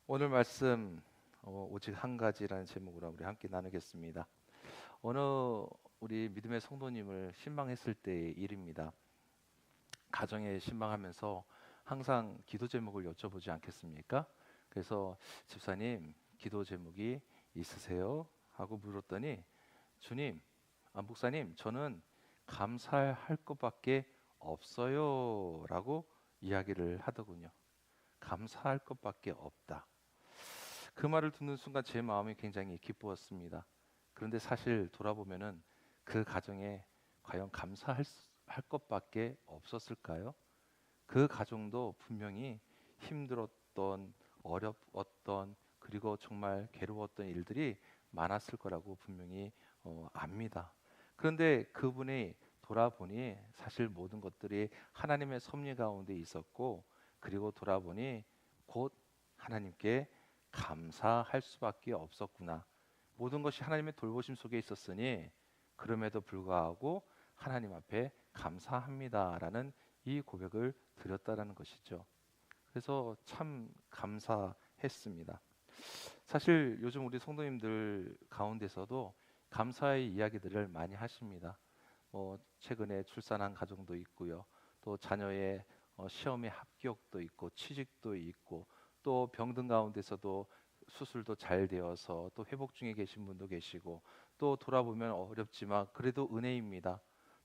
오늘 말씀 오직 한 가지라는 제목으로 우리 함께 나누겠습니다. 어느 우리 믿음의 성도님을 신방했을 때의 일입니다. 가정에 신방하면서 항상 기도 제목을 여쭤보지 않겠습니까? 그래서 집사님 기도 제목이 있으세요? 하고 물었더니 주님, 목사님 저는 감사할 것밖에 없어요라고 이야기를 하더군요. 감사할 것밖에 없다. 그 말을 듣는 순간 제 마음이 굉장히 기쁘었습니다. 그런데 사실 돌아보면은 그 가정에 과연 할 것밖에 없었을까요? 그 가정도 분명히 힘들었던, 어렵었던, 그리고 정말 괴로웠던 일들이 많았을 거라고 분명히 압니다. 그런데 그분이 돌아보니 사실 모든 것들이 하나님의 섭리 가운데 있었고, 그리고 돌아보니 곧 하나님께 감사할 수밖에 없었구나. 모든 것이 하나님의 돌보심 속에 있었으니 그럼에도 불구하고 하나님 앞에 감사합니다라는 이 고백을 드렸다라는 것이죠. 그래서 참 감사했습니다. 사실 요즘 우리 성도님들 가운데서도 감사의 이야기들을 많이 하십니다. 최근에 출산한 가정도 있고요. 또 자녀의 시험의 합격도 있고 취직도 있고 또 병든 가운데서도 수술도 잘 되어서 또 회복 중에 계신 분도 계시고 또 돌아보면 어렵지만 그래도 은혜입니다.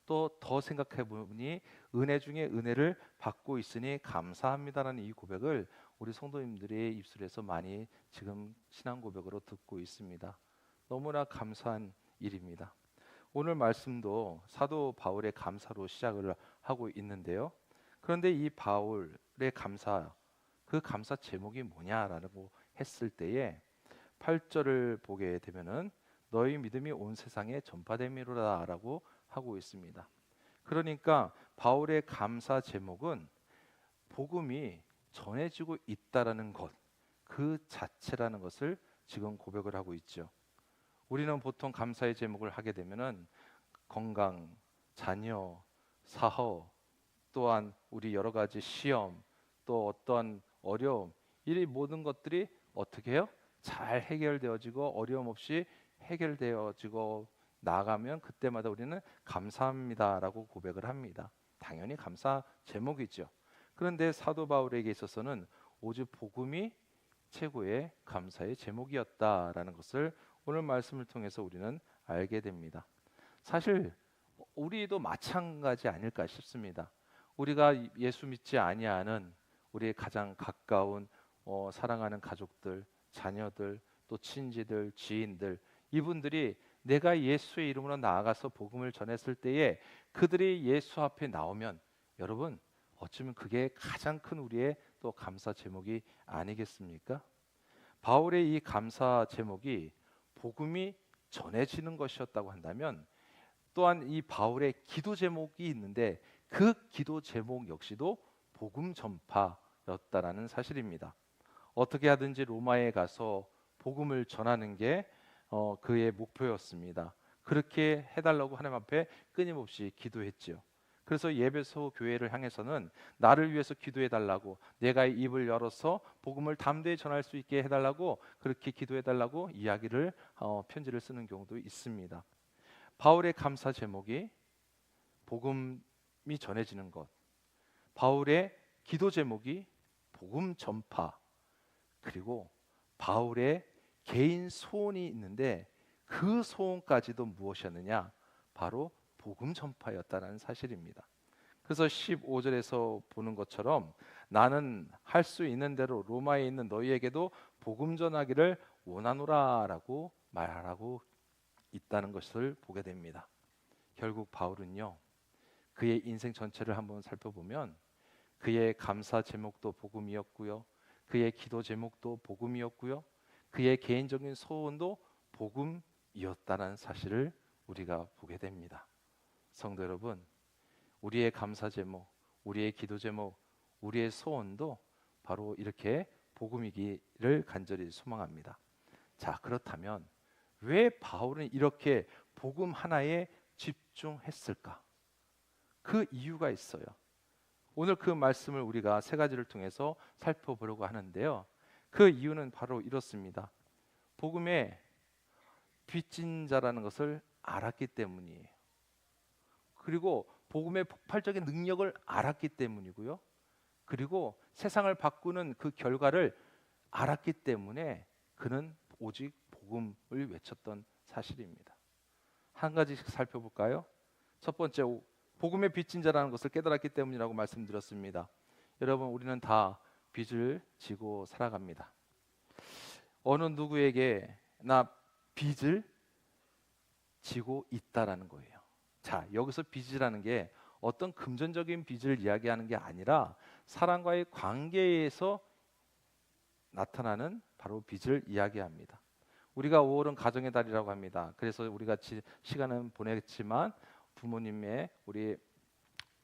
또 더 생각해 보니 은혜 중에 은혜를 받고 있으니 감사합니다라는 이 고백을 우리 성도님들의 입술에서 많이 지금 신앙 고백으로 듣고 있습니다. 너무나 감사한 일입니다. 오늘 말씀도 사도 바울의 감사로 시작을 하고 있는데요. 그런데 이 바울의 감사, 그 감사 제목이 뭐냐라고 했을 때에 8절을 보게 되면은 너희 믿음이 온 세상에 전파됨이로다라고 하고 있습니다. 그러니까 바울의 감사 제목은 복음이 전해지고 있다라는 것, 그 자체라는 것을 지금 고백을 하고 있죠. 우리는 보통 감사의 제목을 하게 되면은 건강, 자녀, 사업, 또한 우리 여러 가지 시험, 또 어떤 어려움, 이 모든 것들이 어떻게 해요? 잘 해결되어지고 어려움 없이 해결되어지고 나가면 그때마다 우리는 감사합니다라고 고백을 합니다. 당연히 감사 제목이죠. 그런데 사도 바울에게 있어서는 오직 복음이 최고의 감사의 제목이었다라는 것을 오늘 말씀을 통해서 우리는 알게 됩니다. 사실 우리도 마찬가지 아닐까 싶습니다. 우리가 예수 믿지 아니하는 우리의 가장 가까운 사랑하는 가족들, 자녀들, 또 친지들, 지인들, 이분들이 내가 예수의 이름으로 나아가서 복음을 전했을 때에 그들이 예수 앞에 나오면 여러분 어쩌면 그게 가장 큰 우리의 또 감사 제목이 아니겠습니까? 바울의 이 감사 제목이 복음이 전해지는 것이었다고 한다면 또한 이 바울의 기도 제목이 있는데 그 기도 제목 역시도 복음 전파였다라는 사실입니다. 어떻게 하든지 로마에 가서 복음을 전하는 게 그의 목표였습니다. 그렇게 해달라고 하나님 앞에 끊임없이 기도했지요. 그래서 예배소 교회를 향해서는 나를 위해서 기도해 달라고, 내가 입을 열어서 복음을 담대히 전할 수 있게 해달라고 그렇게 기도해 달라고 이야기를 편지를 쓰는 경우도 있습니다. 바울의 감사 제목이 복음이 전해지는 것, 바울의 기도 제목이 복음 전파, 그리고 바울의 개인 소원이 있는데 그 소원까지도 무엇이었느냐? 바로 복음 전파였다는 사실입니다. 그래서 15절에서 보는 것처럼 나는 할 수 있는 대로 로마에 있는 너희에게도 복음 전하기를 원하노라라고 말하라고 있다는 것을 보게 됩니다. 결국 바울은요, 그의 인생 전체를 한번 살펴보면 그의 감사 제목도 복음이었고요, 그의 기도 제목도 복음이었고요, 그의 개인적인 소원도 복음이었다는 사실을 우리가 보게 됩니다. 성도 여러분, 우리의 감사 제목, 우리의 기도 제목, 우리의 소원도 바로 이렇게 복음이기를 간절히 소망합니다. 자, 그렇다면 왜 바울은 이렇게 복음 하나에 집중했을까? 그 이유가 있어요. 오늘 그 말씀을 우리가 세 가지를 통해서 살펴보려고 하는데요. 그 이유는 바로 이렇습니다. 복음의 빚진 자라는 것을 알았기 때문이에요. 그리고 복음의 폭발적인 능력을 알았기 때문이고요. 그리고 세상을 바꾸는 그 결과를 알았기 때문에 그는 오직 복음을 외쳤던 사실입니다. 한 가지씩 살펴볼까요? 첫 번째, 복음의 빚진 자라는 것을 깨달았기 때문이라고 말씀드렸습니다. 여러분, 우리는 다 빚을 지고 살아갑니다. 어느 누구에게 나 빚을 지고 있다라는 거예요. 자, 여기서 빚이라는 게 어떤 금전적인 빚을 이야기하는 게 아니라 사람과의 관계에서 나타나는 바로 빚을 이야기합니다. 우리가 5월은 가정의 달이라고 합니다. 그래서 우리가 시간은 보냈지만 부모님의 우리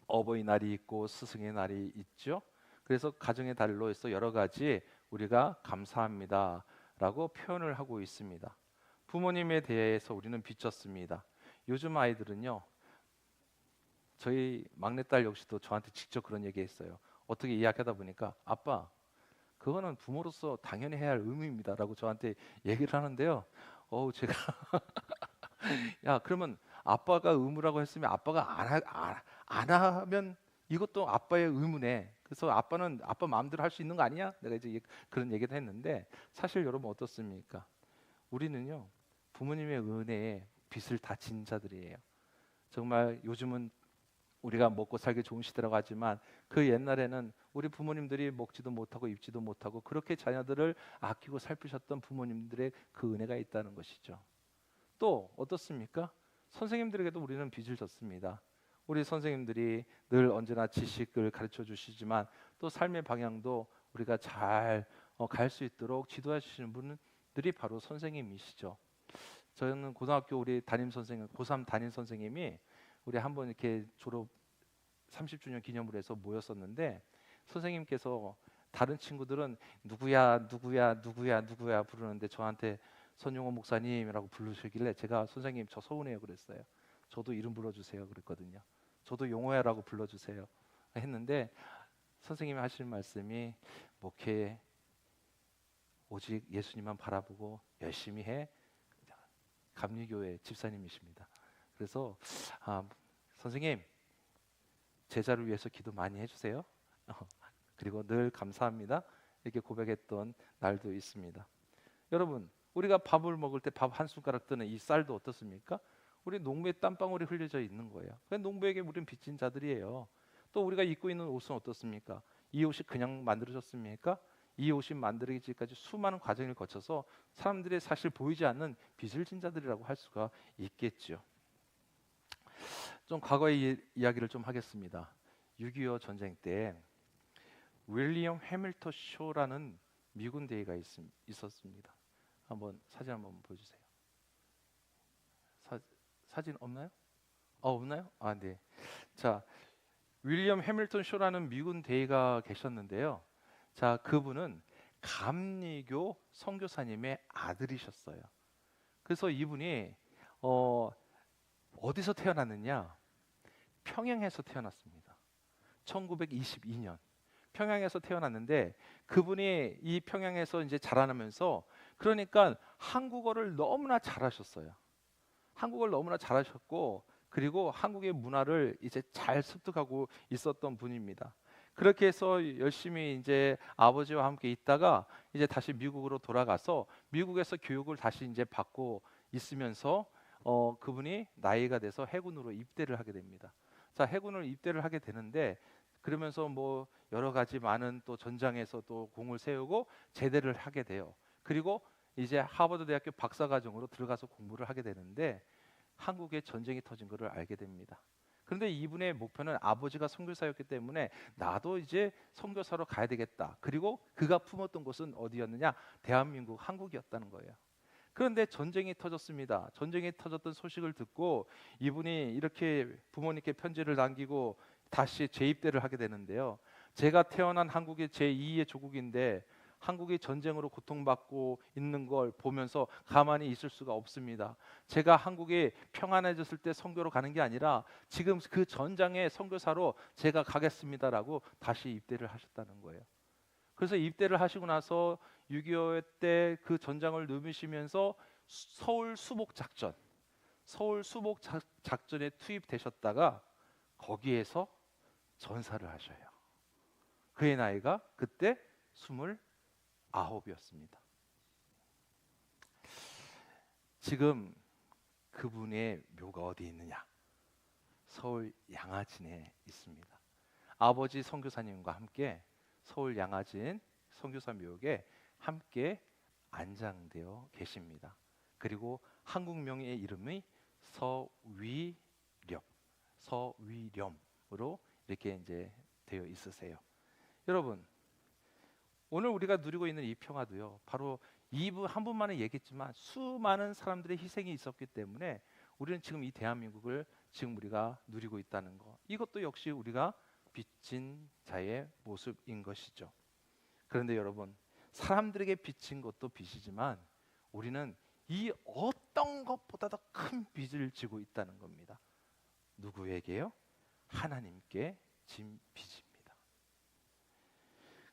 어버이날이 있고 스승의 날이 있죠. 그래서 가정의 달로 해서 여러 가지 우리가 감사합니다라고 표현을 하고 있습니다. 부모님에 대해서 우리는 빚졌습니다. 요즘 아이들은요, 저희 막내딸 역시도 저한테 직접 그런 얘기했어요. 어떻게 이야기하다 보니까 아빠, 그거는 부모로서 당연히 해야 할 의무입니다라고 저한테 얘기를 하는데요. 제가 야, 그러면 아빠가 의무라고 했으면 아빠가 안 하면 이것도 아빠의 의무네. 그래서 아빠는 아빠 마음대로 할 수 있는 거 아니야? 내가 이제 그런 얘기도 했는데, 사실 여러분 어떻습니까? 우리는요, 부모님의 은혜에 빚을 다 진 자들이에요. 정말 요즘은 우리가 먹고 살기 좋은 시대라고 하지만 그 옛날에는 우리 부모님들이 먹지도 못하고 입지도 못하고 그렇게 자녀들을 아끼고 살피셨던 부모님들의 그 은혜가 있다는 것이죠. 또 어떻습니까? 선생님들에게도 우리는 빚을 졌습니다. 우리 선생님들이 늘 언제나 지식을 가르쳐 주시지만 또 삶의 방향도 우리가 잘 갈 수 있도록 지도해 주시는 분들이 바로 선생님이시죠. 저는 고등학교 우리 담임 선생님, 고3 담임 선생님이 우리 한번 이렇게 졸업 30주년 기념으로 해서 모였었는데, 선생님께서 다른 친구들은 누구야 누구야 누구야 누구야 부르는데 저한테 선용호 목사님이라고 부르시길래 제가 선생님 저 서운해요 그랬어요. 저도 이름 불러주세요 그랬거든요. 저도 용호야라고 불러주세요 했는데 선생님이 하시는 말씀이 목회 오직 예수님만 바라보고 열심히 해 감리교회 집사님이십니다. 그래서 선생님 제자를 위해서 기도 많이 해주세요. 그리고 늘 감사합니다. 이렇게 고백했던 날도 있습니다. 여러분, 우리가 밥을 먹을 때 밥 한 숟가락 뜨는 이 쌀도 어떻습니까? 우리 농부의 땀방울이 흘려져 있는 거예요. 농부에게 우리는 빚진 자들이에요. 또 우리가 입고 있는 옷은 어떻습니까? 이 옷이 그냥 만들어졌습니까? 이 옷이 만들어지기까지 수많은 과정을 거쳐서 사람들이 사실 보이지 않는 빚을 진 자들이라고 할 수가 있겠죠. 좀 과거의 이야기를 좀 하겠습니다. 6.25 전쟁 때 윌리엄 해밀턴 쇼라는 미군 대위가 있었습니다. 한번 사진 한번 보여주세요. 사진 없나요? 없나요? 네. 자, 윌리엄 해밀턴 쇼라는 미군 대위가 계셨는데요. 자, 그분은 감리교 선교사님의 아들이셨어요. 그래서 이분이 어디서 태어났느냐? 평양에서 태어났습니다. 1922년 평양에서 태어났는데 그분이 이 평양에서 이제 자라나면서 그러니까 한국어를 너무나 잘하셨어요. 한국어를 너무나 잘하셨고 그리고 한국의 문화를 이제 잘 습득하고 있었던 분입니다. 그렇게 해서 열심히 이제 아버지와 함께 있다가 이제 다시 미국으로 돌아가서 미국에서 교육을 다시 이제 받고 있으면서 그분이 나이가 돼서 해군으로 입대를 하게 됩니다. 자, 해군을 입대를 하게 되는데 그러면서 뭐 여러 가지 많은 또 전장에서 또 공을 세우고 제대를 하게 돼요. 그리고 이제 하버드 대학교 박사과정으로 들어가서 공부를 하게 되는데 한국에 전쟁이 터진 것을 알게 됩니다. 그런데 이분의 목표는 아버지가 선교사였기 때문에 나도 이제 선교사로 가야 되겠다. 그리고 그가 품었던 곳은 어디였느냐? 대한민국 한국이었다는 거예요. 그런데 전쟁이 터졌습니다. 전쟁이 터졌던 소식을 듣고 이분이 이렇게 부모님께 편지를 남기고 다시 재입대를 하게 되는데요. 제가 태어난 한국의 제2의 조국인데 한국이 전쟁으로 고통받고 있는 걸 보면서 가만히 있을 수가 없습니다. 제가 한국이 평안해졌을 때 선교로 가는 게 아니라 지금 그 전장의 선교사로 제가 가겠습니다라고 다시 입대를 하셨다는 거예요. 그래서 입대를 하시고 나서 6.25 때 그 전장을 누비시면서 서울 수복 작전에 투입되셨다가 거기에서 전사를 하셔요. 그의 나이가 그때 29이었습니다. 지금 그분의 묘가 어디 있느냐? 서울 양화진에 있습니다. 아버지 선교사님과 함께 서울 양화진 선교사 묘역에 함께 안장되어 계십니다. 그리고 한국명의 이름이 서위렴으로 이렇게 이제 되어 있으세요. 여러분, 오늘 우리가 누리고 있는 이 평화도요, 바로 한 분만은 얘기했지만 수많은 사람들의 희생이 있었기 때문에 우리는 지금 이 대한민국을 지금 우리가 누리고 있다는 거, 이것도 역시 우리가 빚진 자의 모습인 것이죠. 그런데 여러분, 사람들에게 빚진 것도 빚이지만 우리는 이 어떤 것보다도 큰 빚을 지고 있다는 겁니다. 누구에게요? 하나님께 진 빚입니다.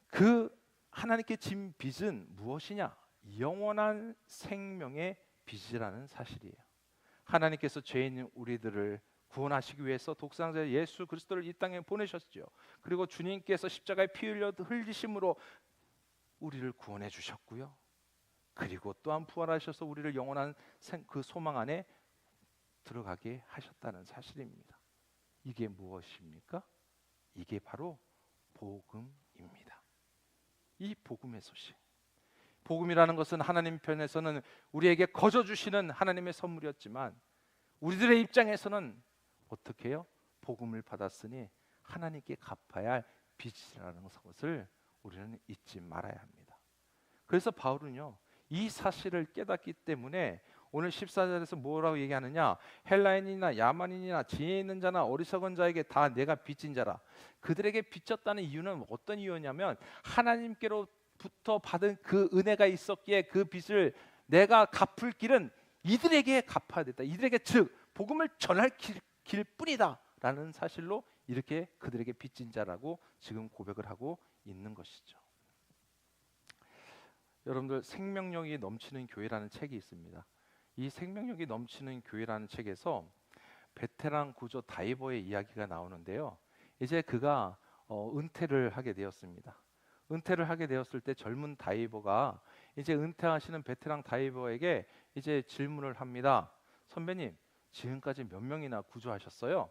그 하나님께 진 빚은 무엇이냐? 영원한 생명의 빚이라는 사실이에요. 하나님께서 죄인 우리들을 구원하시기 위해서 독생자 예수 그리스도를 이 땅에 보내셨죠. 그리고 주님께서 십자가에 피 흘리심으로 우리를 구원해 주셨고요. 그리고 또한 부활하셔서 우리를 영원한 그 소망 안에 들어가게 하셨다는 사실입니다. 이게 무엇입니까? 이게 바로 복음입니다. 이 복음의 소식. 복음이라는 것은 하나님 편에서는 우리에게 거저 주시는 하나님의 선물이었지만 우리들의 입장에서는 어떻게 해요? 복음을 받았으니 하나님께 갚아야 할 빚이라는 것을 우리는 잊지 말아야 합니다. 그래서 바울은요, 이 사실을 깨닫기 때문에 오늘 14절에서 뭐라고 얘기하느냐? 헬라인이나 야만인이나 지혜 있는 자나 어리석은 자에게 다 내가 빚진 자라. 그들에게 빚졌다는 이유는 어떤 이유냐면 하나님께로부터 받은 그 은혜가 있었기에 그 빚을 내가 갚을 길은 이들에게 갚아야 됐다. 이들에게 즉 복음을 전할 길 뿐이다 라는 사실로 이렇게 그들에게 빚진 자라고 지금 고백을 하고 있는 것이죠. 여러분들, 생명력이 넘치는 교회라는 책이 있습니다. 이 생명력이 넘치는 교회라는 책에서 베테랑 구조 다이버의 이야기가 나오는데요. 이제 그가 은퇴를 하게 되었습니다. 은퇴를 하게 되었을 때 젊은 다이버가 이제 은퇴하시는 베테랑 다이버에게 이제 질문을 합니다. 선배님, 지금까지 몇 명이나 구조하셨어요?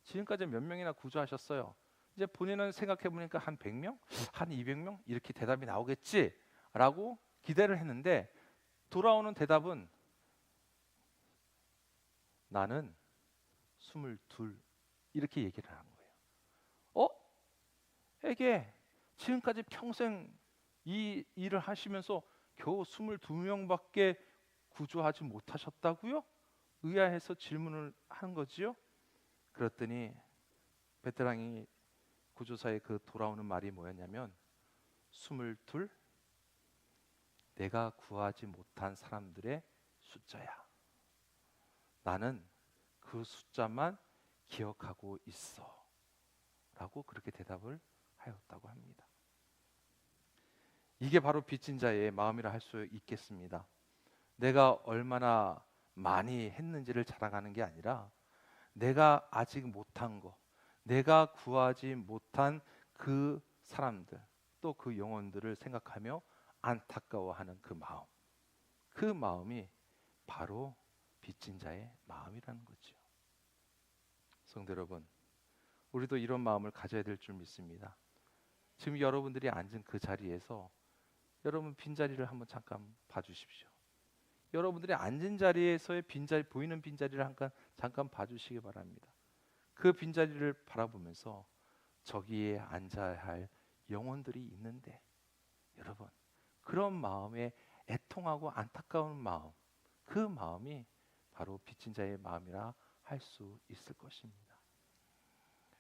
지금까지 몇 명이나 구조하셨어요? 이제 본인은 생각해 보니까 한 100명? 한 200명? 이렇게 대답이 나오겠지? 라고 기대를 했는데 돌아오는 대답은 나는 22 이렇게 얘기를 하는 거예요. 이게 지금까지 평생 이 일을 하시면서 겨우 22명밖에 구조하지 못하셨다고요? 의아해서 질문을 하는 거지요. 그랬더니 베테랑이 구조사의 그 돌아오는 말이 뭐였냐면 22 내가 구하지 못한 사람들의 숫자야. 나는 그 숫자만 기억하고 있어 라고 그렇게 대답을 하였다고 합니다. 이게 바로 빚진 자의 마음이라 할 수 있겠습니다. 내가 얼마나 많이 했는지를 자랑하는 게 아니라 내가 아직 못한 거, 내가 구하지 못한 그 사람들, 또 그 영혼들을 생각하며 안타까워하는 그 마음이 바로 빚진 자의 마음이라는 거죠. 성도 여러분, 우리도 이런 마음을 가져야 될 줄 믿습니다. 지금 여러분들이 앉은 그 자리에서 여러분 빈자리를 한번 잠깐 봐주십시오. 여러분들이 앉은 자리에서의 빈자리, 보이는 빈자리를 잠깐 봐주시기 바랍니다. 그 빈자리를 바라보면서 저기에 앉아야 할 영혼들이 있는데 여러분, 그런 마음에 애통하고 안타까운 마음, 그 마음이 바로 빚진 자의 마음이라 할 수 있을 것입니다.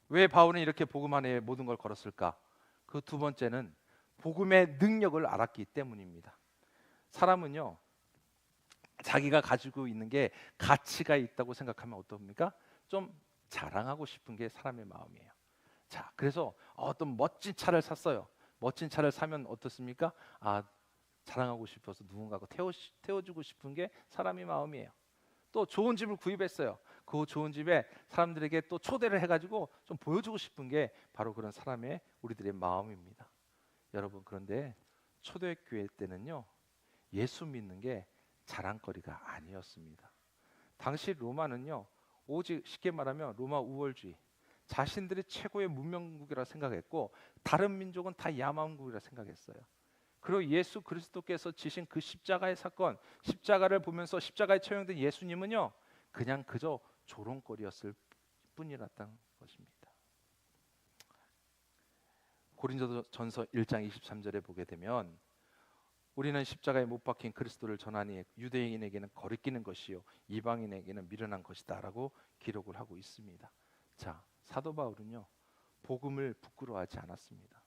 왜 바울은 이렇게 복음 안에 모든 걸 걸었을까? 그 두 번째는 복음의 능력을 알았기 때문입니다. 사람은요, 자기가 가지고 있는 게 가치가 있다고 생각하면 어떻습니까? 좀 자랑하고 싶은 게 사람의 마음이에요. 자, 그래서 어떤 멋진 차를 샀어요. 멋진 차를 사면 어떻습니까? 자랑하고 싶어서 누군가가 태워주고 싶은 게 사람의 마음이에요. 또 좋은 집을 구입했어요. 그 좋은 집에 사람들에게 또 초대를 해가지고 좀 보여주고 싶은 게 바로 그런 사람의 우리들의 마음입니다. 여러분, 그런데 초대교회 때는요, 예수 믿는 게 자랑거리가 아니었습니다. 당시 로마는요, 오직 쉽게 말하면 로마 우월주의, 자신들이 최고의 문명국이라 생각했고 다른 민족은 다 야만국이라 생각했어요. 그리고 예수 그리스도께서 지신 그 십자가의 사건, 십자가를 보면서 십자가에 처형된 예수님은요, 그냥 그저 조롱거리였을 뿐이었다는 것입니다. 고린도전서 1장 23절에 보게 되면 우리는 십자가에 못 박힌 그리스도를 전하니 유대인에게는 거리끼는 것이요 이방인에게는 미련한 것이다라고 기록을 하고 있습니다. 자, 사도 바울은요, 복음을 부끄러워하지 않았습니다.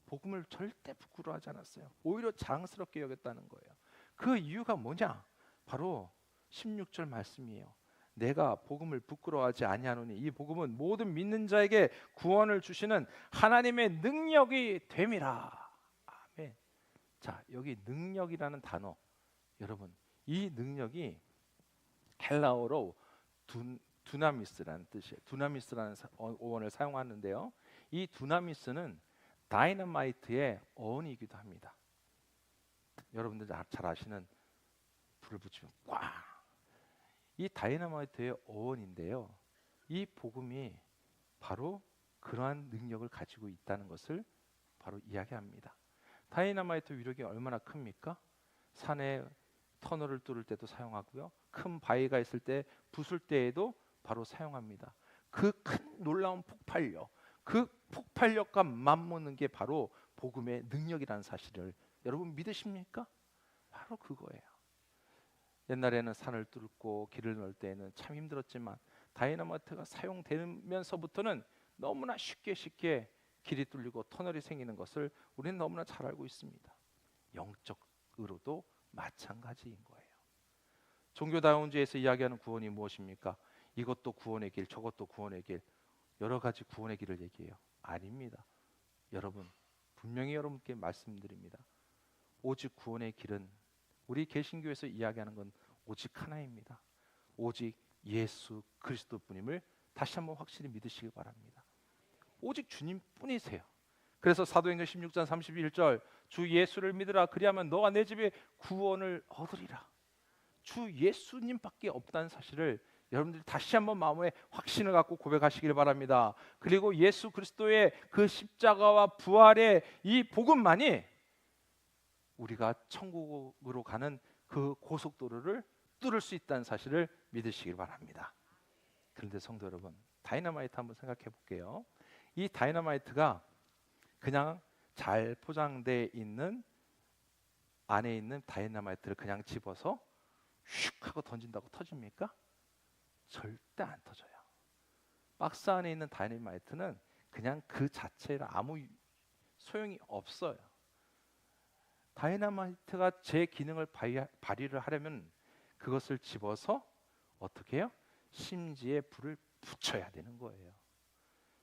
복음을 절대 부끄러워하지 않았어요. 오히려 자랑스럽게 여겼다는 거예요. 그 이유가 뭐냐? 바로 16절 말씀이에요. 내가 복음을 부끄러워하지 아니하노니 이 복음은 모든 믿는 자에게 구원을 주시는 하나님의 능력이 됨이라. 아멘. 자, 여기 능력이라는 단어, 여러분, 이 능력이 헬라어로 두나미스라는 뜻이에요. 두나미스라는 어원을 사용하는데요, 이 두나미스는 다이너마이트의 어원이기도 합니다. 여러분들 잘 아시는 불을 붙이면 꽝, 이 다이너마이트의 어원인데요, 이 복음이 바로 그러한 능력을 가지고 있다는 것을 바로 이야기합니다. 다이너마이트 위력이 얼마나 큽니까? 산에 터널을 뚫을 때도 사용하고요, 큰 바위가 있을 때 부술 때에도 바로 사용합니다. 그 큰 놀라운 폭발력, 그 폭발력과 맞먹는 게 바로 복음의 능력이라는 사실을 여러분 믿으십니까? 바로 그거예요. 옛날에는 산을 뚫고 길을 넣을 때에는 참 힘들었지만 다이너마이트가 사용되면서부터는 너무나 쉽게 길이 뚫리고 터널이 생기는 것을 우리는 너무나 잘 알고 있습니다. 영적으로도 마찬가지인 거예요. 종교다운주의에서 이야기하는 구원이 무엇입니까? 이것도 구원의 길, 저것도 구원의 길, 여러 가지 구원의 길을 얘기해요. 아닙니다. 여러분, 분명히 여러분께 말씀드립니다. 오직 구원의 길은 우리 개신교에서 이야기하는 건 오직 하나입니다. 오직 예수 그리스도뿐임을 다시 한번 확실히 믿으시기 바랍니다. 오직 주님뿐이세요. 그래서 사도행전 16장 31절, 주 예수를 믿으라 그리하면 너가 내 집에 구원을 얻으리라. 주 예수님밖에 없다는 사실을 여러분들이 다시 한번 마음에 확신을 갖고 고백하시길 바랍니다. 그리고 예수 그리스도의 그 십자가와 부활의 이 복음만이 우리가 천국으로 가는 그 고속도로를 뚫을 수 있다는 사실을 믿으시길 바랍니다. 그런데 성도 여러분, 다이너마이트 한번 생각해 볼게요. 이 다이너마이트가 그냥 잘 포장되어 있는 안에 있는 다이너마이트를 그냥 집어서 슉 하고 던진다고 터집니까? 절대 안 터져요. 박스 안에 있는 다이너마이트는 그냥 그 자체로 아무 소용이 없어요. 다이너마이트가 제 기능을 발휘를 하려면 그것을 집어서 어떻게 해요? 심지에 불을 붙여야 되는 거예요.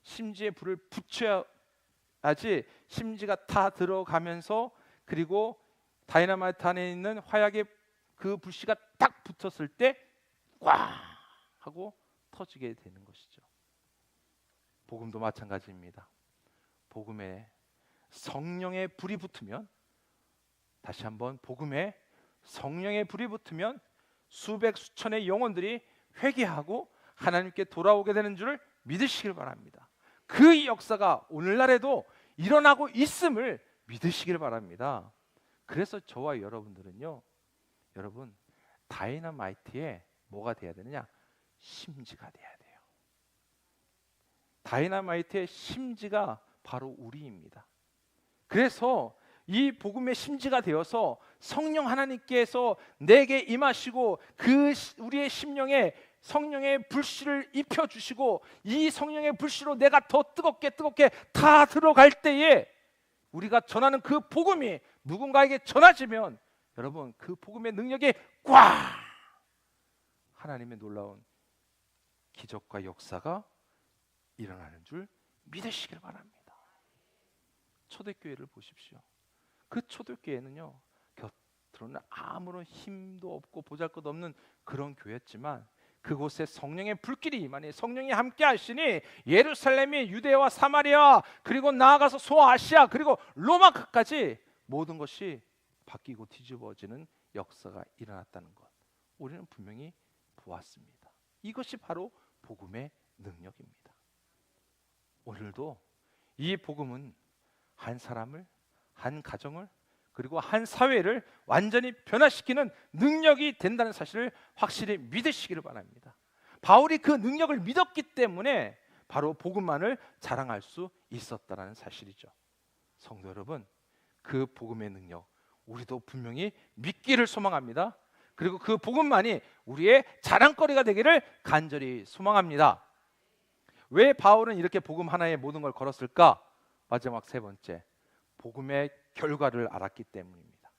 심지에 불을 붙여야지 심지가 다 들어가면서, 그리고 다이너마이트 안에 있는 화약의 그 불씨가 딱 붙었을 때 꽝 하고 터지게 되는 것이죠. 복음도 마찬가지입니다. 복음에 성령의 불이 붙으면, 다시 한번, 복음에 성령의 불이 붙으면 수백 수천의 영혼들이 회개하고 하나님께 돌아오게 되는 줄을 믿으시길 바랍니다. 그 역사가 오늘날에도 일어나고 있음을 믿으시길 바랍니다. 그래서 저와 여러분들은요, 여러분, 다이너마이트에 뭐가 돼야 되느냐? 심지가 돼야 돼요. 다이너마이트의 심지가 바로 우리입니다. 그래서 이 복음의 심지가 되어서 성령 하나님께서 내게 임하시고 그 우리의 심령에 성령의 불씨를 입혀주시고 이 성령의 불씨로 내가 더 뜨겁게 다 들어갈 때에 우리가 전하는 그 복음이 누군가에게 전해지면, 여러분, 그 복음의 능력이 꽉, 하나님의 놀라운 기적과 역사가 일어나는 줄 믿으시길 바랍니다. 초대교회를 보십시오. 그 초대교회는요, 겉으로는 아무런 힘도 없고 보잘것없는 그런 교회였지만 그곳에 성령의 불길이 임하니 성령이 함께 하시니 예루살렘이 유대와 사마리아 그리고 나아가서 소아시아 그리고 로마까지 모든 것이 바뀌고 뒤집어지는 역사가 일어났다는 것, 우리는 분명히 보았습니다. 이것이 바로 복음의 능력입니다. 오늘도 이 복음은 한 사람을, 한 가정을, 그리고 한 사회를 완전히 변화시키는 능력이 된다는 사실을 확실히 믿으시기를 바랍니다. 바울이 그 능력을 믿었기 때문에 바로 복음만을 자랑할 수 있었다는 사실이죠. 성도 여러분, 그 복음의 능력 우리도 분명히 믿기를 소망합니다. 그리고 그 복음만이 우리의 자랑거리가 되기를 간절히 소망합니다. 왜 바울은 이렇게 복음 하나에 모든 걸 걸었을까? 마지막 세 번째, 복음의 결과를 알았기 때문입니다.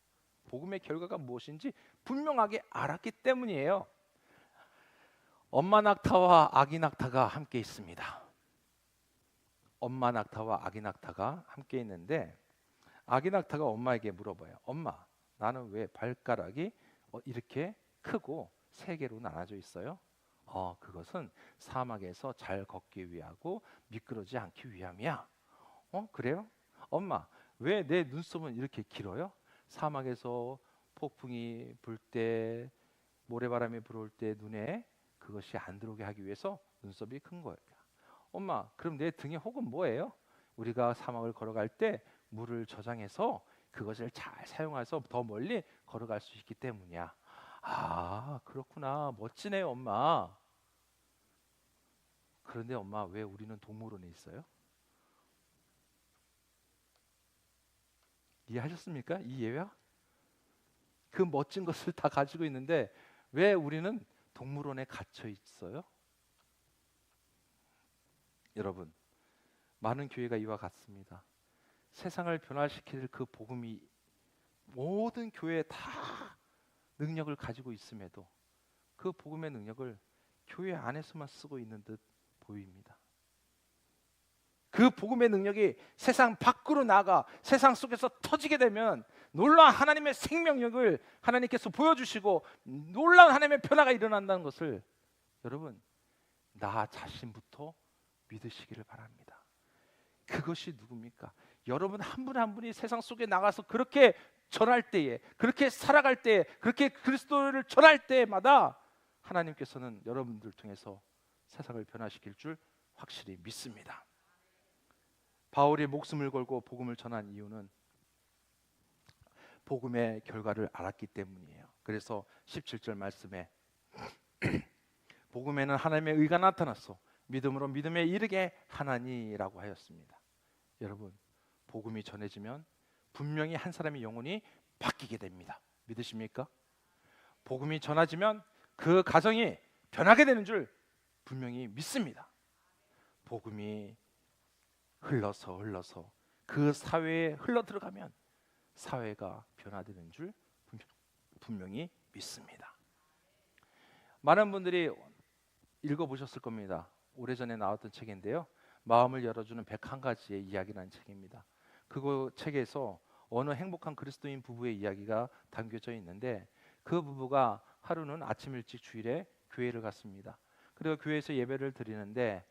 복음의 결과가 무엇인지 분명하게 알았기 때문이에요. 엄마 낙타와 아기 낙타가 함께 있습니다. 엄마 낙타와 아기 낙타가 함께 있는데 아기 낙타가 엄마에게 물어봐요. 엄마, 나는 왜 발가락이 이렇게 크고 세 개로 나눠져 있어요? 그것은 사막에서 잘 걷기 위하고 미끄러지지 않기 위함이야. 그래요? 엄마, 왜 내 눈썹은 이렇게 길어요? 사막에서 폭풍이 불 때, 모래바람이 불어올 때 눈에 그것이 안 들어오게 하기 위해서 눈썹이 큰 거예요. 엄마, 그럼 내 등에 혹은 뭐예요? 우리가 사막을 걸어갈 때 물을 저장해서 그것을 잘 사용해서 더 멀리 걸어갈 수 있기 때문이야. 아, 그렇구나. 멋지네요, 엄마. 그런데 엄마, 왜 우리는 동물원에 있어요? 이해하셨습니까? 이 예화? 그 멋진 것을 다 가지고 있는데 왜 우리는 동물원에 갇혀 있어요? 여러분, 많은 교회가 이와 같습니다. 세상을 변화시킬 그 복음이 모든 교회에 다 능력을 가지고 있음에도 그 복음의 능력을 교회 안에서만 쓰고 있는 듯 보입니다. 그 복음의 능력이 세상 밖으로 나가 세상 속에서 터지게 되면 놀라운 하나님의 생명력을 하나님께서 보여주시고 놀라운 하나님의 변화가 일어난다는 것을 여러분, 나 자신부터 믿으시기를 바랍니다. 그것이 누굽니까? 여러분 한 분 한 분이 세상 속에 나가서 그렇게 전할 때에, 그렇게 살아갈 때에, 그렇게 그리스도를 전할 때마다 하나님께서는 여러분들 통해서 세상을 변화시킬 줄 확실히 믿습니다. 바울이 목숨을 걸고 복음을 전한 이유는 복음의 결과를 알았기 때문이에요. 그래서 17절 말씀에 복음에는 하나님의 의가 나타났어 믿음으로 믿음에 이르게 하나니라고 하였습니다. 여러분, 복음이 전해지면 분명히 한 사람의 영혼이 바뀌게 됩니다. 믿으십니까? 복음이 전해지면 그 가정이 변하게 되는 줄 분명히 믿습니다. 복음이 흘러서 그 사회에 흘러 들어가면 사회가 변화되는 줄 분명히 믿습니다. 많은 분들이 읽어보셨을 겁니다. 오래전에 나왔던 책인데요, 마음을 열어주는 101가지의 이야기라는 책입니다. 그 책에서 어느 행복한 그리스도인 부부의 이야기가 담겨져 있는데 그 부부가 하루는 아침 일찍 주일에 교회를 갔습니다. 그리고 교회에서 예배를 드리는데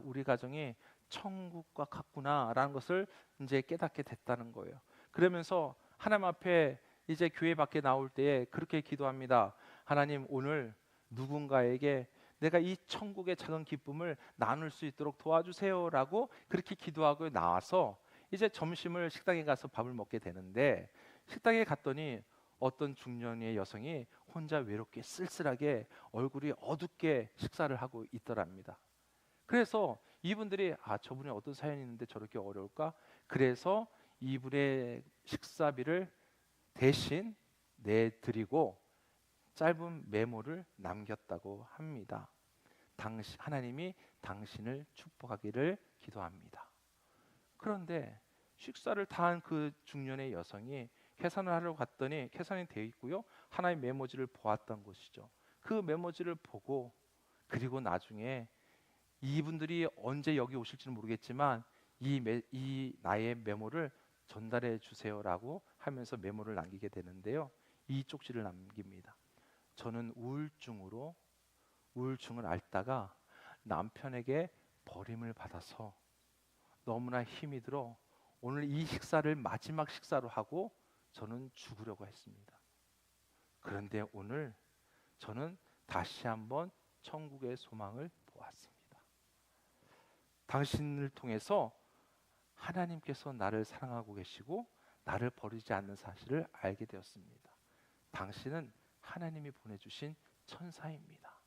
우리 가정이 천국과 같구나라는 것을 이제 깨닫게 됐다는 거예요. 그러면서 하나님 앞에 이제 교회 밖에 나올 때에 그렇게 기도합니다. 하나님, 오늘 누군가에게 내가 이 천국의 작은 기쁨을 나눌 수 있도록 도와주세요라고 그렇게 기도하고 나와서 이제 점심을 식당에 가서 밥을 먹게 되는데 식당에 갔더니 어떤 중년의 여성이 혼자 외롭게 쓸쓸하게 얼굴이 어둡게 식사를 하고 있더랍니다. 그래서 이분들이 저분이 어떤 사연이 있는데 저렇게 어려울까? 그래서 이분의 식사비를 대신 내드리고 짧은 메모를 남겼다고 합니다. 하나님이 당신을 축복하기를 기도합니다. 그런데 식사를 다 한 그 중년의 여성이 계산을 하러 갔더니 계산이 되어 있고요, 하나의 메모지를 보았던 것이죠. 그 메모지를 보고 그리고 나중에 이분들이 언제 여기 오실지는 모르겠지만 이 나의 메모를 전달해 주세요라고 하면서 메모를 남기게 되는데요. 이 쪽지를 남깁니다. 저는 우울증을 앓다가 남편에게 버림을 받아서 너무나 힘이 들어 오늘 이 식사를 마지막 식사로 하고 저는 죽으려고 했습니다. 그런데 오늘 저는 다시 한번 천국의 소망을 보았습니다. 당신을 통해서 하나님께서 나를 사랑하고 계시고 나를 버리지 않는 사실을 알게 되었습니다. 당신은 하나님이 보내주신 천사입니다.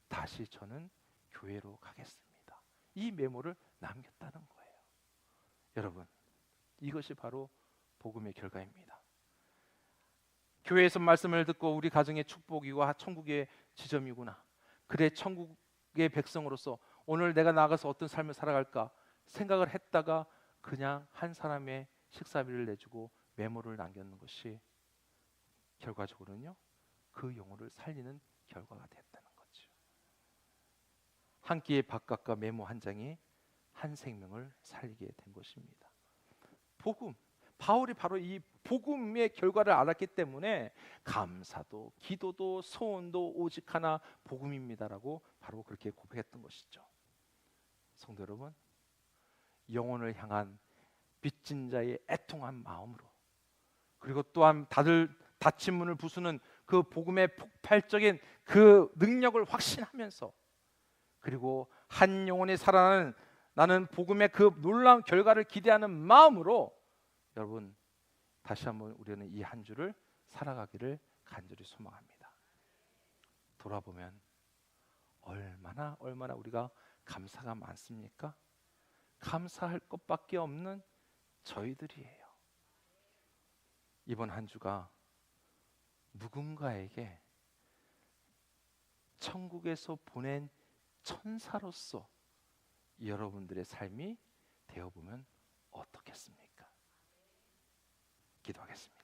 다시 저는 교회로 가겠습니다. 이 메모를 남겼다는 거예요. 여러분, 이것이 바로 복음의 결과입니다. 교회에서 말씀을 듣고 우리 가정의 축복이고 천국의 지점이구나. 그래, 천국의 백성으로서 오늘 내가 나가서 어떤 삶을 살아갈까 생각을 했다가 그냥 한 사람의 식사비를 내주고 메모를 남겼는 것이 결과적으로는요, 그 영혼을 살리는 결과가 됐다는 거죠. 한 끼의 밥값과 메모 한 장이 한 생명을 살리게 된 것입니다. 복음, 바울이 바로 이 복음의 결과를 알았기 때문에 감사도 기도도 소원도 오직 하나 복음입니다라고 바로 그렇게 고백했던 것이죠. 성도 여러분, 영혼을 향한 빚진 자의 애통한 마음으로, 그리고 또한 다들 닫힌 문을 부수는 그 복음의 폭발적인 그 능력을 확신하면서, 그리고 한 영혼이 살아나는 나는 복음의 그 놀라운 결과를 기대하는 마음으로 여러분 다시 한번 우리는 이 한 주를 살아가기를 간절히 소망합니다. 돌아보면 얼마나 우리가 감사가 많습니까? 감사할 것밖에 없는 저희들이에요. 이번 한 주가 누군가에게 천국에서 보낸 천사로서 여러분들의 삶이 되어보면 어떻겠습니까? 기도하겠습니다.